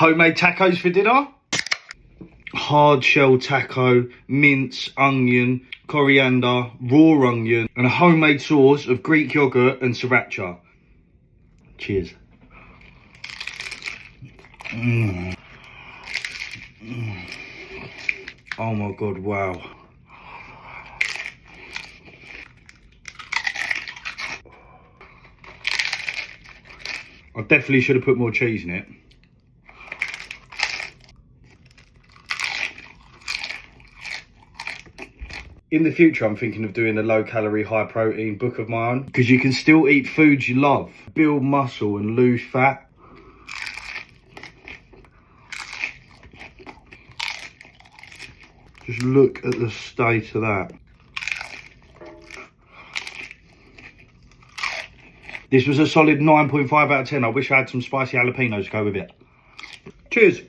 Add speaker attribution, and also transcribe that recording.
Speaker 1: Homemade tacos for dinner. Hard shell taco, mince, onion, coriander, raw onion, and a homemade sauce of Greek yogurt and sriracha. Cheers. Oh my God, wow. I definitely should have put more cheese in it. In the future, I'm thinking of doing a low calorie, high protein book of my own, because you can still eat foods you love, build muscle and lose fat. Just look at the state of that. This was a solid 9.5 out of 10. I wish I had some spicy jalapenos to go with it. Cheers.